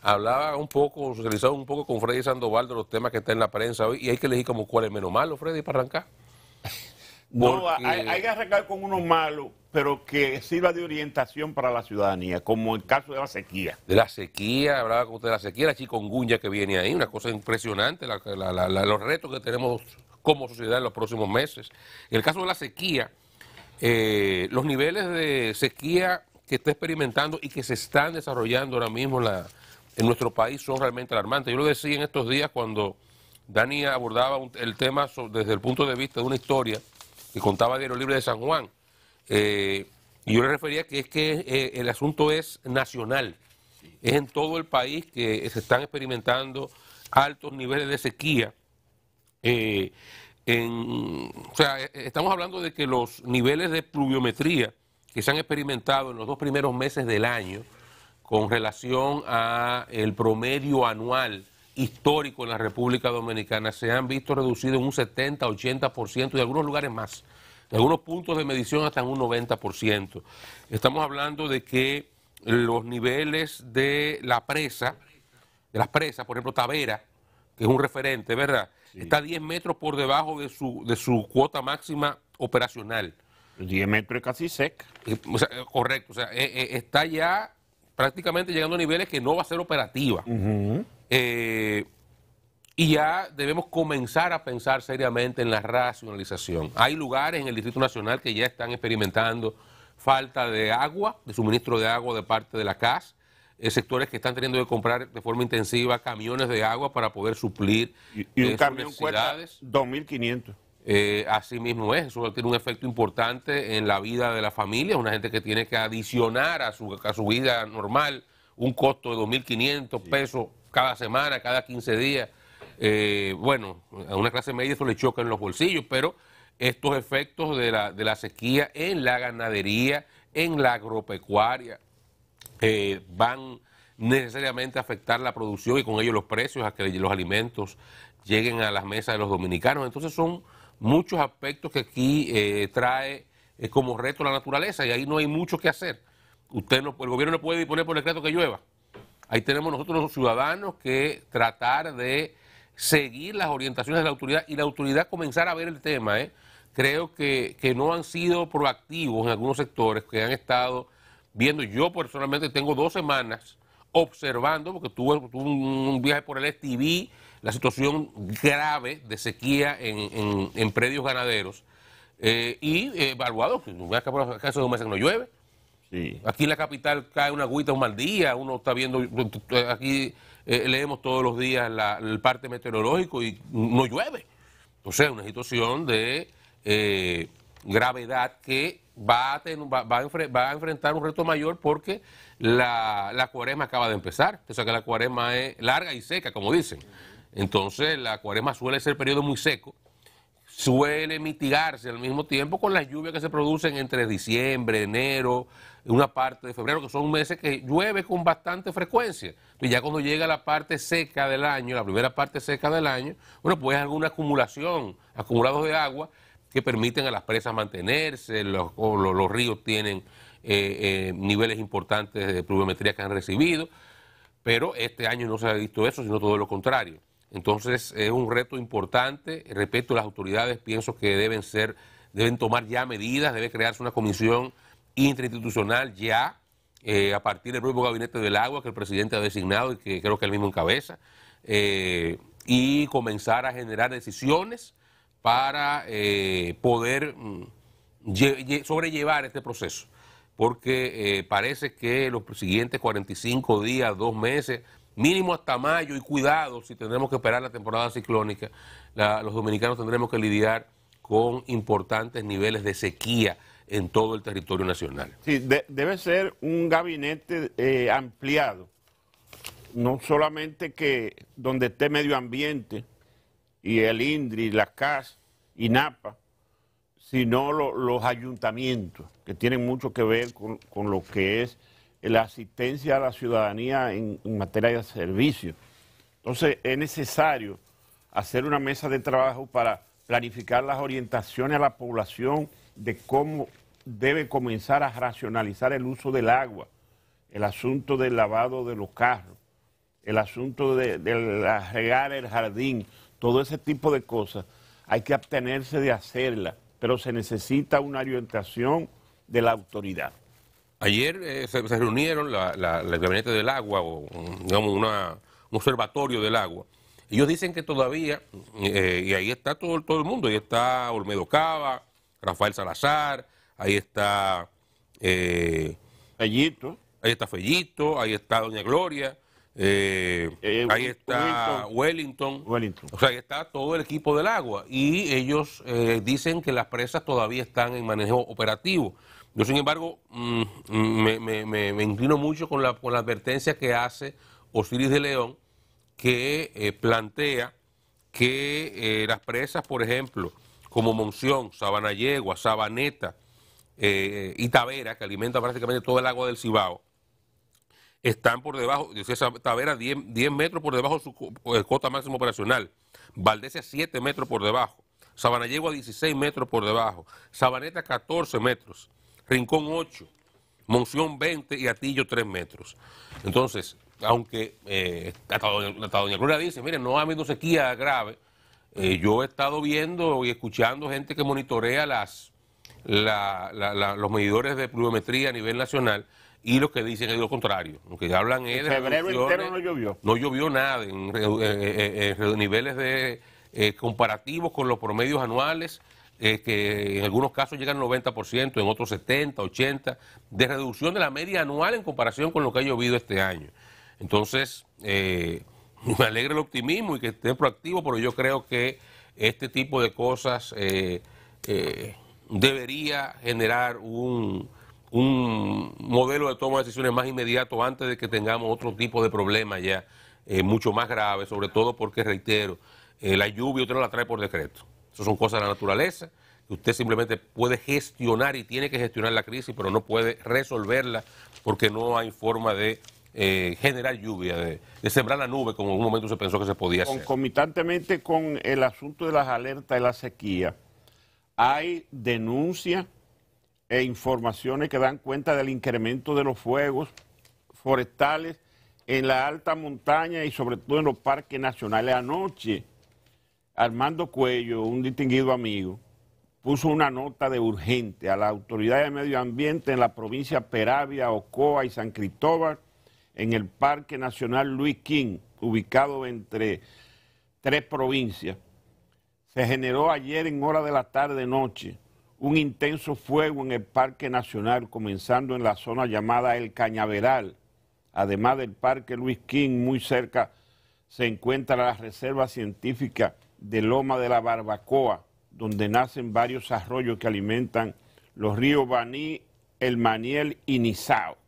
hablaba un poco, socializaba un poco con Freddy Sandoval de los temas que está en la prensa hoy, y hay que elegir como cuál es menos malo, Freddy, para arrancar. No, hay Porque que arrancar con uno malo, pero que sirva de orientación para la ciudadanía, como el caso de la sequía. de la sequía, hablaba con usted de la sequía, la chikungunya que viene ahí, una cosa impresionante, los retos que tenemos como sociedad en los próximos meses. En el caso de la sequía, los niveles de sequía que está experimentando y que se están desarrollando ahora mismo en nuestro país son realmente alarmantes. Yo lo decía en estos días cuando Dani abordaba el tema desde el punto de vista de una historia que contaba Diario Libre de San Juan. Y yo le refería que es que el asunto es nacional, es en todo el país que se están experimentando altos niveles de sequía. O sea, estamos hablando de que los niveles de pluviometría que se han experimentado en los 2 primeros meses del año con relación a el promedio anual histórico en la República Dominicana se han visto reducidos en un 70-80% y en algunos lugares más, en algunos puntos de medición hasta en un 90%. Estamos hablando de que los niveles de las presas, por ejemplo, Tavera, que es un referente, ¿verdad? Sí. Está 10 metros por debajo de su cuota máxima operacional. 10 metros es casi seca. Correcto, o sea, está ya prácticamente llegando a niveles que no va a ser operativa. Y ya debemos comenzar a pensar seriamente en la racionalización. Hay lugares en el Distrito Nacional que ya están experimentando falta de agua, de suministro de agua de parte de la CAS, sectores que están teniendo que comprar de forma intensiva camiones de agua para poder suplir y un camión cuesta 2.500. Así mismo es, eso tiene un efecto importante en la vida de la familia, una gente que tiene que adicionar a su vida normal un costo de 2.500 pesos cada semana, cada 15 días. Bueno, a una clase media eso le choca en los bolsillos, pero estos efectos de la sequía en la ganadería, en la agropecuaria, van necesariamente a afectar la producción y con ello los precios, a que los alimentos lleguen a las mesas de los dominicanos. Entonces son muchos aspectos que aquí trae como reto la naturaleza y ahí no hay mucho que hacer. El gobierno no puede disponer por decreto que llueva. Ahí tenemos nosotros los ciudadanos que tratar de seguir las orientaciones de la autoridad y la autoridad comenzar a ver el tema. Creo que no han sido proactivos en algunos sectores que han estado viendo. Yo personalmente tengo 2 semanas observando, porque tuve un viaje por el este y vi la situación grave de sequía en predios ganaderos y evaluado, acá hace 2 meses que no llueve. Sí. Aquí en la capital cae una agüita un mal día, uno está viendo, aquí leemos todos los días el parte meteorológico y no llueve. Entonces, una situación de gravedad que va a enfrentar un reto mayor porque la cuaresma acaba de empezar. O sea que la cuaresma es larga y seca, como dicen. Entonces, la cuaresma suele ser periodo muy seco, suele mitigarse al mismo tiempo con las lluvias que se producen entre diciembre, enero, una parte de febrero, que son meses que llueve con bastante frecuencia. Y ya cuando llega la parte seca del año, la primera parte seca del año, bueno, pues hay alguna acumulados de agua que permiten a las presas mantenerse, los ríos tienen niveles importantes de pluviometría que han recibido, pero este año no se ha visto eso, sino todo lo contrario. Entonces es un reto importante. Respecto a las autoridades, pienso que deben tomar ya medidas, debe crearse una comisión interinstitucional ya a partir del propio gabinete del agua que el presidente ha designado y que creo que él mismo encabeza, y comenzar a generar decisiones para poder sobrellevar este proceso, porque parece que los siguientes 45 días, 2 meses, mínimo hasta mayo, y cuidado, si tendremos que esperar la temporada ciclónica, los dominicanos tendremos que lidiar con importantes niveles de sequía en todo el territorio nacional. Sí, debe ser un gabinete ampliado, no solamente que donde esté medio ambiente y el INDRI, la CAS y NAPA, sino los ayuntamientos, que tienen mucho que ver con lo que es la asistencia a la ciudadanía en materia de servicios. Entonces es necesario hacer una mesa de trabajo para planificar las orientaciones a la población de cómo debe comenzar a racionalizar el uso del agua, el asunto del lavado de los carros, el asunto de regar el jardín, todo ese tipo de cosas, hay que abstenerse de hacerla, pero se necesita una orientación de la autoridad. Ayer se reunieron el Gabinete del Agua, o digamos un observatorio del agua. Ellos dicen que todavía, y ahí está todo el mundo, ahí está Olmedo Cava, Rafael Salazar, ahí está Fellito. Ahí está Fellito, ahí está Doña Gloria, ahí está Wellington. O sea, ahí está todo el equipo del agua. Y ellos dicen que las presas todavía están en manejo operativo. Yo, sin embargo, me inclino mucho con la advertencia que hace Osiris de León, que plantea que las presas, por ejemplo, como Monción, Sabanayegua, Sabaneta y Tavera, que alimenta prácticamente todo el agua del Cibao, están por debajo, esa Tavera 10 metros por debajo de su cota máxima operacional, Valdesia 7 metros por debajo, Sabanayegua 16 metros por debajo, Sabaneta 14 metros, Rincón 8, Monción 20 y Atillo 3 metros. Entonces, aunque hasta doña Gloria dice, miren, no ha habido sequía grave, yo he estado viendo y escuchando gente que monitorea los medidores de pluviometría a nivel nacional, y lo que dicen es lo contrario. Lo que hablan es de febrero entero no llovió. No llovió nada en niveles de comparativos con los promedios anuales, que en algunos casos llegan al 90%, en otros 70, 80%, de reducción de la media anual en comparación con lo que ha llovido este año. Entonces, me alegra el optimismo y que esté proactivo, pero yo creo que este tipo de cosas debería generar un modelo de toma de decisiones más inmediato antes de que tengamos otro tipo de problemas ya mucho más graves, sobre todo porque, reitero, la lluvia usted no la trae por decreto. Eso son cosas de la naturaleza, que usted simplemente puede gestionar y tiene que gestionar la crisis, pero no puede resolverla porque no hay forma de generar lluvia, de sembrar la nube como en un momento se pensó que se podía hacer. Concomitantemente con el asunto de las alertas de la sequía, hay denuncias e informaciones que dan cuenta del incremento de los fuegos forestales en la alta montaña y sobre todo en los parques nacionales. Anoche, Armando Cuello, un distinguido amigo, puso una nota de urgente a la autoridad de medio ambiente en la provincia Peravia, Ocoa y San Cristóbal, en el Parque Nacional Luis King, ubicado entre 3 provincias. Se generó ayer en hora de la tarde-noche un intenso fuego en el Parque Nacional, comenzando en la zona llamada El Cañaveral. Además del Parque Luis King, muy cerca se encuentra la Reserva Científica de Loma de la Barbacoa, donde nacen varios arroyos que alimentan los ríos Baní, El Maniel y Nizao.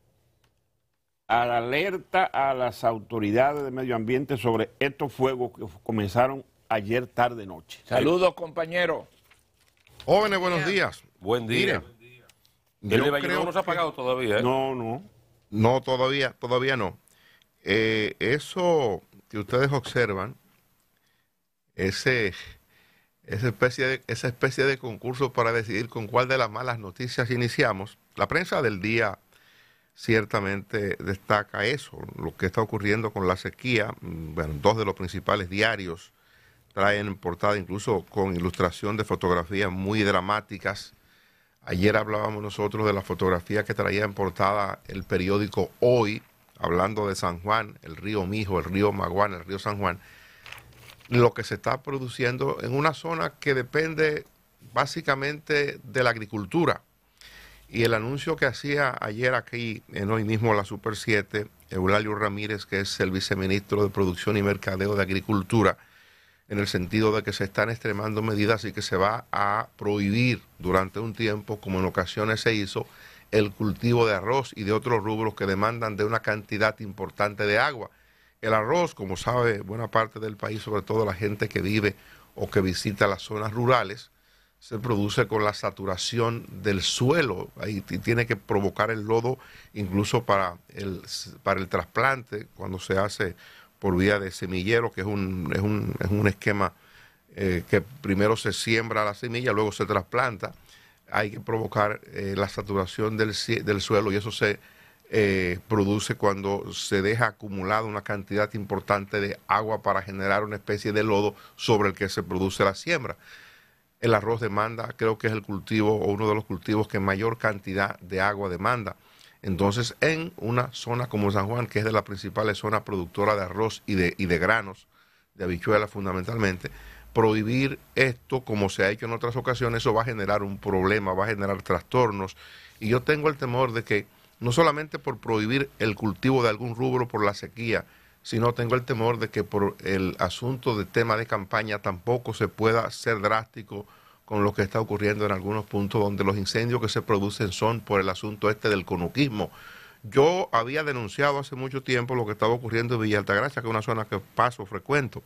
Alerta a las autoridades de medio ambiente sobre estos fuegos que comenzaron ayer tarde-noche. Saludos, compañeros. Jóvenes, buenos días. Buen día. Miren, ¿El de Valladolid no se ha apagado todavía? No, todavía no. Eso que ustedes observan, esa especie de concurso para decidir con cuál de las malas noticias iniciamos, la prensa del día ciertamente destaca eso, lo que está ocurriendo con la sequía. Bueno, 2 de los principales diarios traen en portada, incluso con ilustración de fotografías muy dramáticas. Ayer hablábamos nosotros de la fotografía que traía en portada el periódico Hoy, hablando de San Juan, el río Mijo, el río Maguana, el río San Juan, lo que se está produciendo en una zona que depende básicamente de la agricultura. Y el anuncio que hacía ayer aquí, en Hoy mismo, la Super 7, Eulalio Ramírez, que es el viceministro de Producción y Mercadeo de Agricultura, en el sentido de que se están extremando medidas y que se va a prohibir durante un tiempo, como en ocasiones se hizo, el cultivo de arroz y de otros rubros que demandan de una cantidad importante de agua. El arroz, como sabe buena parte del país, sobre todo la gente que vive o que visita las zonas rurales, se produce con la saturación del suelo. Ahí tiene que provocar el lodo incluso para el trasplante, cuando se hace por vía de semillero, que es un esquema que primero se siembra la semilla, luego se trasplanta. Hay que provocar la saturación del suelo y eso se produce cuando se deja acumulada una cantidad importante de agua para generar una especie de lodo sobre el que se produce la siembra. El arroz demanda, creo que es el cultivo o uno de los cultivos que mayor cantidad de agua demanda. Entonces, en una zona como San Juan, que es de las principales zonas productoras de arroz y de granos, de habichuelas fundamentalmente, prohibir esto como se ha hecho en otras ocasiones, eso va a generar un problema, va a generar trastornos. Y yo tengo el temor de que no solamente por prohibir el cultivo de algún rubro por la sequía, sino tengo el temor de que por el asunto de tema de campaña tampoco se pueda ser drástico con lo que está ocurriendo en algunos puntos donde los incendios que se producen son por el asunto este del conuquismo. Yo había denunciado hace mucho tiempo lo que estaba ocurriendo en Villa Altagracia, que es una zona que paso frecuento.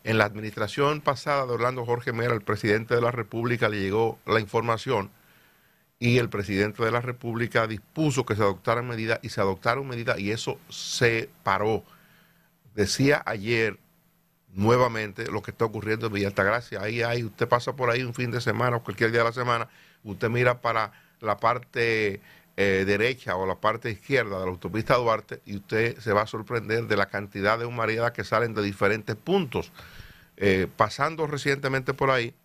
En la administración pasada de Orlando Jorge Mera, el presidente de la República, le llegó la información y el presidente de la República dispuso que se adoptaran medidas y se adoptaron medidas y eso se paró. Decía ayer nuevamente lo que está ocurriendo en Villa Altagracia. Ahí usted pasa por ahí un fin de semana o cualquier día de la semana, usted mira para la parte derecha o la parte izquierda de la autopista Duarte y usted se va a sorprender de la cantidad de humareda que salen de diferentes puntos. Pasando recientemente por ahí,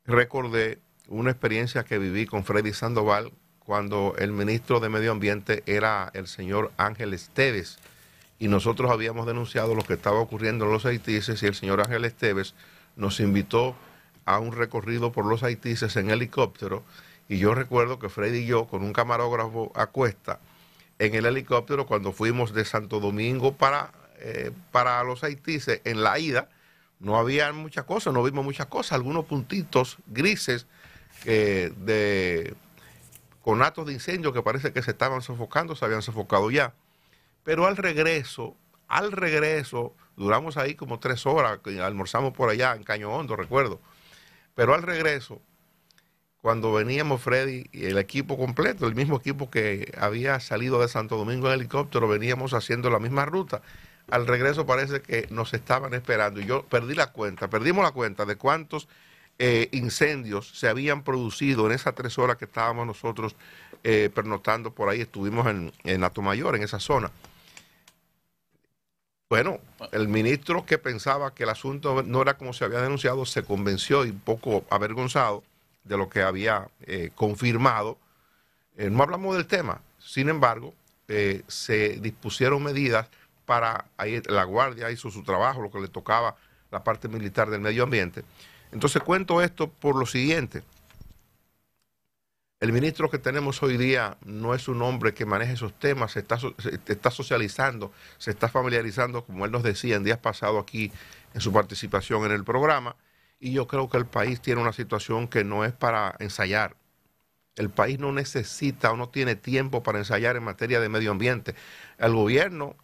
recordé una experiencia que viví con Freddy Sandoval cuando el ministro de Medio Ambiente era el señor Ángel Esteves y nosotros habíamos denunciado lo que estaba ocurriendo en los Haitises y el señor Ángel Esteves nos invitó a un recorrido por los Haitises en helicóptero y yo recuerdo que Freddy y yo con un camarógrafo a cuesta en el helicóptero cuando fuimos de Santo Domingo para los Haitises en la ida no había muchas cosas, no vimos muchas cosas, algunos puntitos grises con actos de incendio que parece que se estaban sofocando, se habían sofocado ya. Pero al regreso, duramos ahí como 3 horas, almorzamos por allá en Caño Hondo, recuerdo. Pero al regreso, cuando veníamos Freddy y el equipo completo, el mismo equipo que había salido de Santo Domingo en helicóptero, veníamos haciendo la misma ruta. Al regreso parece que nos estaban esperando y yo perdimos la cuenta de cuántos incendios se habían producido en esas 3 horas que estábamos nosotros pernoctando por ahí, estuvimos en Atomayor, en esa zona. Bueno, el ministro que pensaba que el asunto no era como se había denunciado, se convenció y un poco avergonzado de lo que había confirmado. No hablamos del tema, sin embargo, se dispusieron medidas para, ahí la Guardia hizo su trabajo, lo que le tocaba la parte militar del medio ambiente. Entonces cuento esto por lo siguiente. El ministro que tenemos hoy día no es un hombre que maneje esos temas, se está socializando, se está familiarizando, como él nos decía en días pasados aquí en su participación en el programa, y yo creo que el país tiene una situación que no es para ensayar. El país no necesita o no tiene tiempo para ensayar en materia de medio ambiente. Al gobierno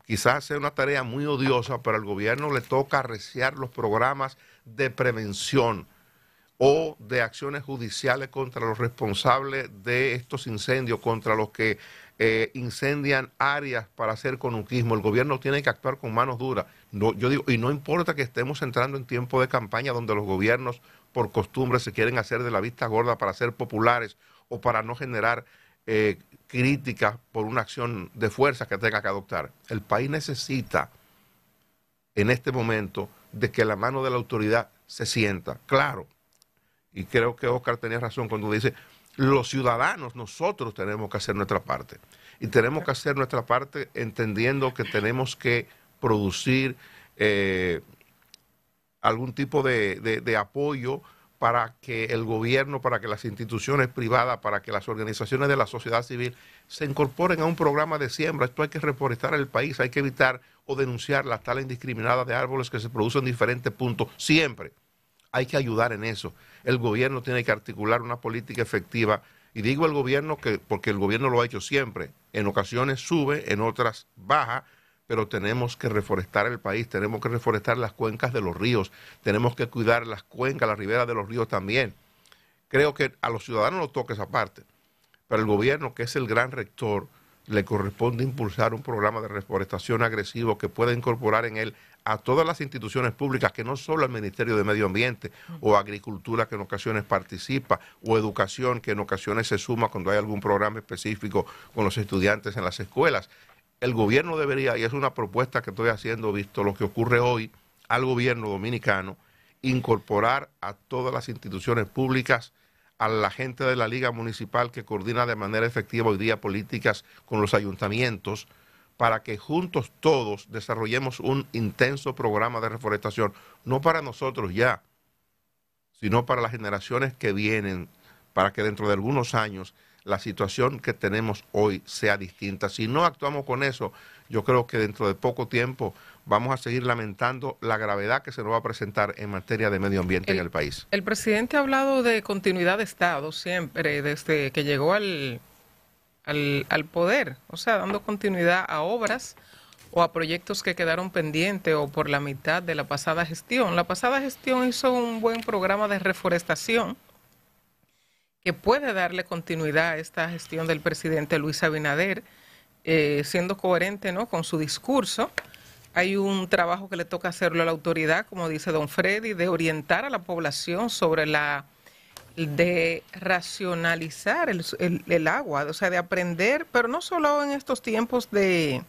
quizás sea una tarea muy odiosa, pero al gobierno le toca arreciar los programas de prevención o de acciones judiciales contra los responsables de estos incendios, contra los que incendian áreas para hacer conuquismo. El gobierno tiene que actuar con manos duras. No, yo digo, y no importa que estemos entrando en tiempo de campaña donde los gobiernos por costumbre se quieren hacer de la vista gorda para ser populares o para no generar críticas por una acción de fuerza que tenga que adoptar. El país necesita en este momento de que la mano de la autoridad se sienta. Claro, y creo que Oscar tenía razón cuando dice, los ciudadanos, nosotros tenemos que hacer nuestra parte. Y tenemos que hacer nuestra parte entendiendo que tenemos que producir algún tipo de apoyo para que el gobierno, para que las instituciones privadas, para que las organizaciones de la sociedad civil se incorporen a un programa de siembra. Esto hay que reforestar el país, hay que evitar o denunciar la tala indiscriminada de árboles que se producen en diferentes puntos. Siempre hay que ayudar en eso. El gobierno tiene que articular una política efectiva. Y digo el gobierno porque el gobierno lo ha hecho siempre. En ocasiones sube, en otras baja, pero tenemos que reforestar el país, tenemos que reforestar las cuencas de los ríos, tenemos que cuidar las cuencas, las riberas de los ríos también. Creo que a los ciudadanos nos toca esa parte, pero el gobierno, que es el gran rector, le corresponde impulsar un programa de reforestación agresivo que pueda incorporar en él a todas las instituciones públicas, que no solo el Ministerio de Medio Ambiente o Agricultura, que en ocasiones participa, o Educación, que en ocasiones se suma cuando hay algún programa específico con los estudiantes en las escuelas. El gobierno debería, y es una propuesta que estoy haciendo, visto lo que ocurre hoy, al gobierno dominicano, incorporar a todas las instituciones públicas, a la gente de la Liga Municipal que coordina de manera efectiva hoy día políticas con los ayuntamientos, para que juntos todos desarrollemos un intenso programa de reforestación, no para nosotros ya, sino para las generaciones que vienen, para que dentro de algunos años la situación que tenemos hoy sea distinta. Si no actuamos con eso, yo creo que dentro de poco tiempo vamos a seguir lamentando la gravedad que se nos va a presentar en materia de medio ambiente en el país. El presidente ha hablado de continuidad de Estado siempre, desde que llegó al poder, o sea, dando continuidad a obras o a proyectos que quedaron pendientes o por la mitad de la pasada gestión. La pasada gestión hizo un buen programa de reforestación que puede darle continuidad a esta gestión del presidente Luis Abinader, siendo coherente, ¿no?, con su discurso. Hay un trabajo que le toca hacerlo a la autoridad, como dice don Freddy, de orientar a la población sobre de racionalizar el agua, o sea, de aprender, pero no solo en estos tiempos de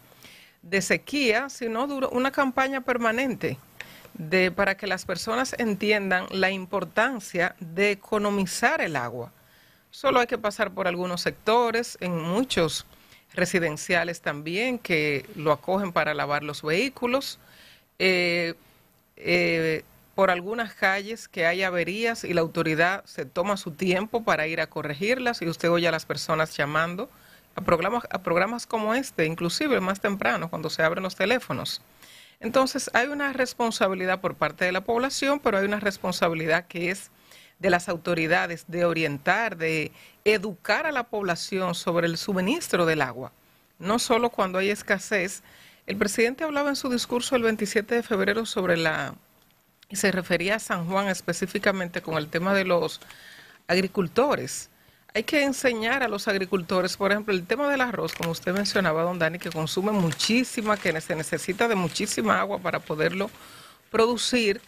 sequía, sino una campaña permanente para que las personas entiendan la importancia de economizar el agua. Solo hay que pasar por algunos sectores, en muchos residenciales también, que lo acogen para lavar los vehículos, por algunas calles que hay averías y la autoridad se toma su tiempo para ir a corregirlas, y usted oye a las personas llamando a programas como este, inclusive más temprano, cuando se abren los teléfonos. Entonces hay una responsabilidad por parte de la población, pero hay una responsabilidad que es de las autoridades de orientar, de educar a la población sobre el suministro del agua, no solo cuando hay escasez. El presidente hablaba en su discurso el 27 de febrero y se refería a San Juan específicamente con el tema de los agricultores. Hay que enseñar a los agricultores, por ejemplo, el tema del arroz, como usted mencionaba, don Dani, que consume muchísima, que se necesita de muchísima agua para poderlo producir.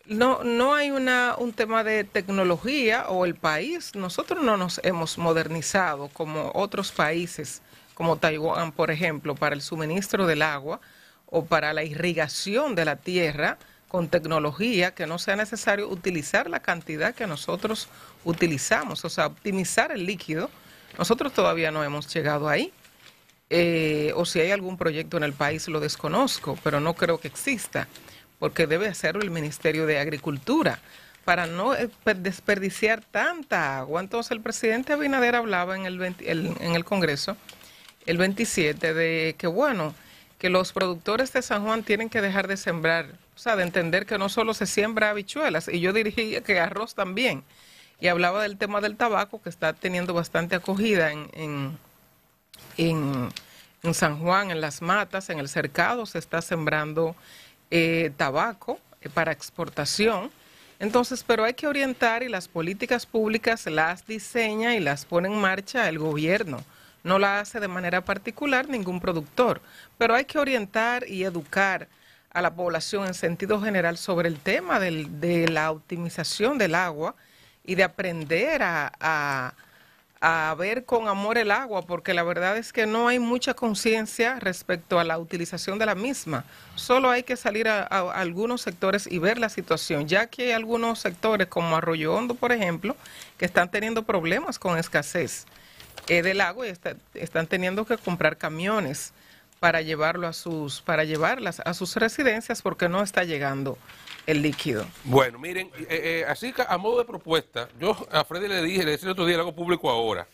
No hay un tema de tecnología o el país. Nosotros no nos hemos modernizado como otros países, como Taiwán, por ejemplo, para el suministro del agua o para la irrigación de la tierra con tecnología, que no sea necesario utilizar la cantidad que nosotros utilizamos, o sea, optimizar el líquido. Nosotros todavía no hemos llegado ahí. O si hay algún proyecto en el país, lo desconozco, pero no creo que exista, porque debe hacerlo el Ministerio de Agricultura para no desperdiciar tanta agua. Entonces el presidente Abinader hablaba en el Congreso el 27 de que, bueno, que los productores de San Juan tienen que dejar de sembrar, o sea, de entender que no solo se siembra habichuelas, y yo dirigía que arroz también, y hablaba del tema del tabaco, que está teniendo bastante acogida en San Juan, en las matas, en el cercado, se está sembrando tabaco para exportación. Entonces, pero hay que orientar, y las políticas públicas las diseña y las pone en marcha el gobierno. No la hace de manera particular ningún productor, pero hay que orientar y educar a la población en sentido general sobre el tema de la optimización del agua y de aprender a ver con amor el agua, porque la verdad es que no hay mucha conciencia respecto a la utilización de la misma. Solo hay que salir a algunos sectores y ver la situación, ya que hay algunos sectores como Arroyo Hondo, por ejemplo, que están teniendo problemas con escasez del agua y están teniendo que comprar camiones para llevarlas a sus residencias porque no está llegando el líquido. Bueno, miren, así que a modo de propuesta, yo a Freddy le decía el otro día, lo hago público ahora.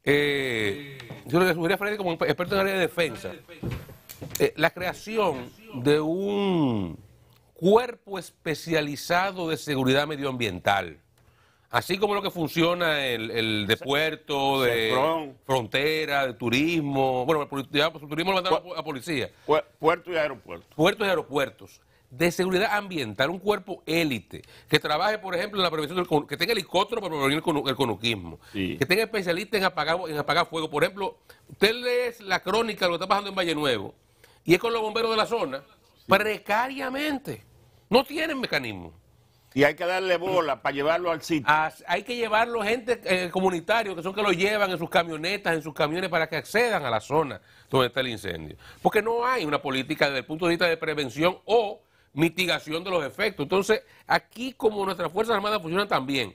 Yo le sugerí a Freddy como experto en área de defensa, la creación de un cuerpo especializado de seguridad medioambiental. Así como lo que funciona el de puerto, de frontera, de turismo. Bueno, ya, pues, turismo lo mandan a policía. Puertos y aeropuertos. Puertos y aeropuertos. de seguridad ambiental, un cuerpo élite, que trabaje, por ejemplo, en la prevención que tenga helicóptero para prevenir el conuquismo, Sí. que tenga especialistas en apagar fuego. Por ejemplo, usted lee la crónica de lo que está pasando en Valle Nuevo, y es con los bomberos de la zona, precariamente. No tienen mecanismo. Y hay que darle bola para llevarlo al sitio. Hay que llevarlo gente comunitario, que son que lo llevan en sus camionetas, en sus camiones, para que accedan a la zona donde está el incendio. Porque no hay una política desde el punto de vista de prevención o mitigación de los efectos. Entonces, aquí como nuestras Fuerzas Armadas funcionan tan bien,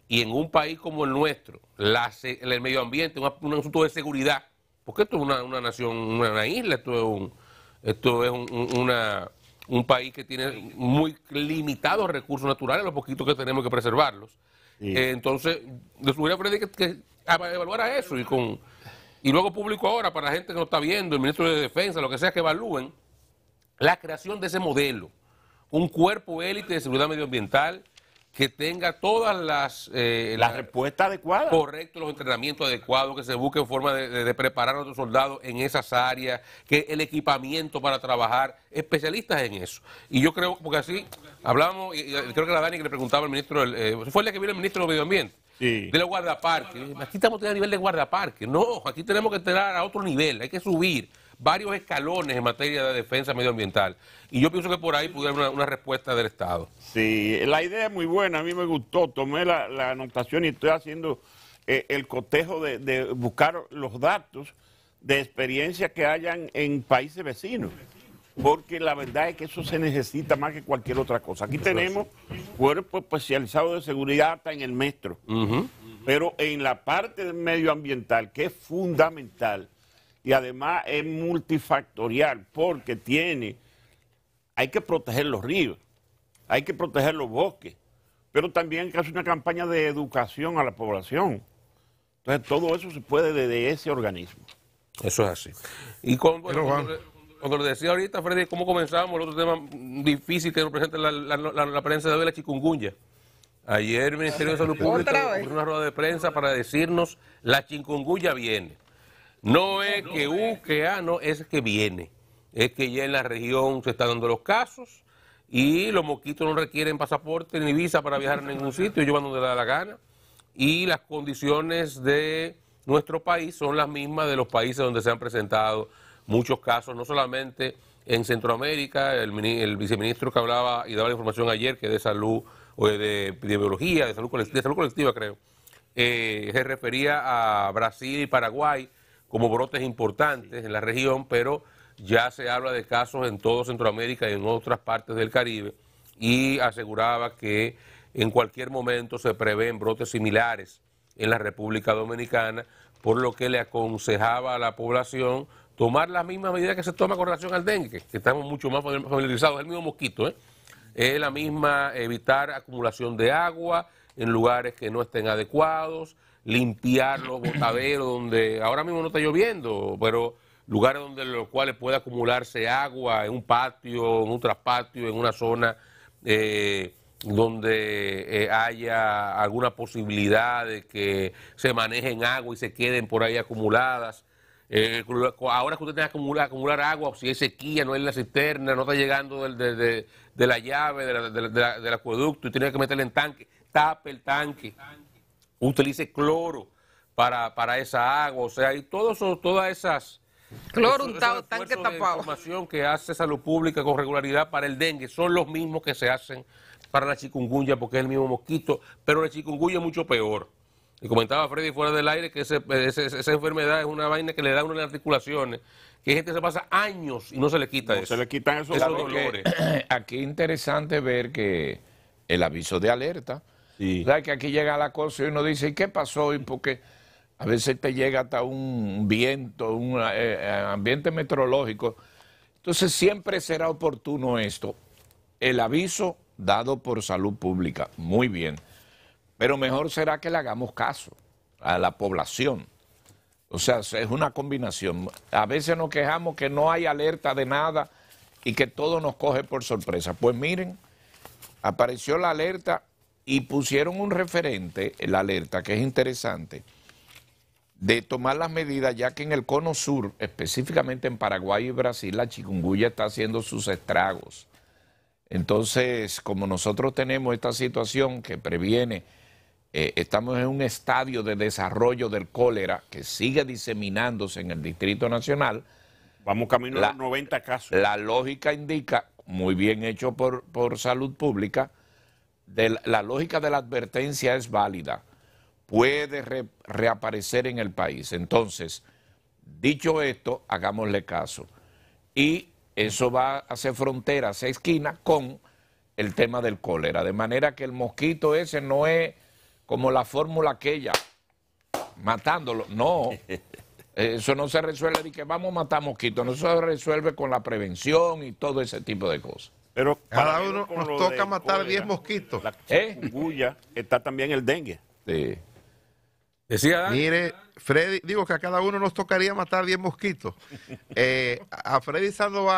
y en un país como el nuestro, el medio ambiente, un asunto de seguridad, porque esto es una nación, una isla, esto es un país que tiene muy limitados recursos naturales, los poquitos que tenemos que preservarlos. Sí. Entonces, le sugiero a Freddy que evaluara eso y luego público ahora, para la gente que lo está viendo, el ministro de Defensa, lo que sea, que evalúen la creación de ese modelo, un cuerpo élite de seguridad medioambiental que tenga todas La respuesta adecuada. correcto, los entrenamientos adecuados, que se busque forma de preparar a nuestros soldados en esas áreas, que el equipamiento para trabajar, especialistas en eso. Y yo creo, porque así hablamos, y creo que era Dani que le preguntaba al ministro, fue el día que vino el ministro de Medio Ambiente, Sí. de los guardaparques. Aquí estamos a nivel de guardaparques. No, aquí tenemos que entrar a otro nivel, hay que subir varios escalones en materia de defensa medioambiental. Y yo pienso que por ahí pudiera haber una respuesta del Estado. Sí, la idea es muy buena, a mí me gustó, tomé la anotación y estoy haciendo el cotejo de buscar los datos de experiencia que hayan en países vecinos, porque la verdad es que eso se necesita más que cualquier otra cosa. Aquí tenemos cuerpos especializados de seguridad hasta en el metro, pero en la parte medioambiental, que es fundamental, y además es multifactorial, porque hay que proteger los ríos, hay que proteger los bosques, pero también hay que hacer una campaña de educación a la población. Entonces todo eso se puede desde ese organismo. Eso es así. Y cuando le decía ahorita, Freddy, cómo comenzamos, el otro tema difícil que nos presenta la prensa de hoy, la chikungunya. Ayer el Ministerio de Salud Pública hizo una rueda de prensa para decirnos la chikungunya viene. No es no, es que viene. Es que ya en la región se están dando los casos y los mosquitos no requieren pasaporte ni visa para viajar a ningún sitio, ellos van donde les da la gana. Y las condiciones de nuestro país son las mismas de los países donde se han presentado muchos casos, no solamente en Centroamérica. El viceministro que hablaba y daba la información ayer, que de salud o de epidemiología, de salud colectiva creo, se refería a Brasil y Paraguay como brotes importantes en la región, pero ya se habla de casos en todo Centroamérica y en otras partes del Caribe, y aseguraba que en cualquier momento se prevén brotes similares en la República Dominicana, por lo que le aconsejaba a la población tomar las mismas medidas que se toma con relación al dengue, que estamos mucho más familiarizados, es el mismo mosquito, es la misma, evitar acumulación de agua en lugares que no estén adecuados, limpiar los botaderos donde ahora mismo no está lloviendo, pero lugares donde los cuales puede acumularse agua, en un patio, en un traspatio, en una zona donde haya alguna posibilidad de que se manejen agua y se queden por ahí acumuladas. Ahora que usted tenga que acumular agua, si hay sequía, no hay en la cisterna, no está llegando de la llave, del acueducto, y tiene que meterle en tanque, tape el tanque, utilice cloro para esa agua, o sea, y todas esas... Cloro untado, tanque tapado. Información que hace Salud Pública con regularidad para el dengue son los mismos que se hacen para la chikungunya, porque es el mismo mosquito, pero la chikungunya es mucho peor. Y comentaba Freddy fuera del aire que esa enfermedad es una vaina que le da a uno en las articulaciones, que hay gente que se pasa años y no se le quita eso. Se le quitan esos dolores. Aquí es interesante ver que el aviso de alerta, sí. O sea, que aquí llega la cosa y uno dice, ¿y qué pasó? Y porque a veces te llega hasta un viento, un ambiente meteorológico. Entonces siempre será oportuno esto. El aviso dado por Salud Pública, muy bien. Pero mejor será que le hagamos caso a la población. O sea, es una combinación. A veces nos quejamos que no hay alerta de nada y que todo nos coge por sorpresa. Pues miren, apareció la alerta y pusieron un referente, la alerta, que es interesante, de tomar las medidas, ya que en el cono sur, específicamente en Paraguay y Brasil, la chikungunya está haciendo sus estragos. Entonces, como nosotros tenemos esta situación que previene, estamos en un estadio de desarrollo del cólera que sigue diseminándose en el Distrito Nacional. Vamos camino a los 90 casos. La lógica indica, muy bien hecho por Salud Pública, la lógica de la advertencia es válida, puede reaparecer en el país. Entonces, dicho esto, hagámosle caso. Y eso va a hacer frontera, hacer esquina con el tema del cólera, de manera que el mosquito ese no es como la fórmula aquella, matándolo, no. Eso no se resuelve de que vamos a matar mosquitos, no se resuelve con la prevención y todo ese tipo de cosas. Pero cada uno nos toca matar 10 mosquitos. La chikungunya, está también el dengue. Sí. Decía Dani. Mire, Freddy, digo que a cada uno nos tocaría matar 10 mosquitos. A Freddy Sandoval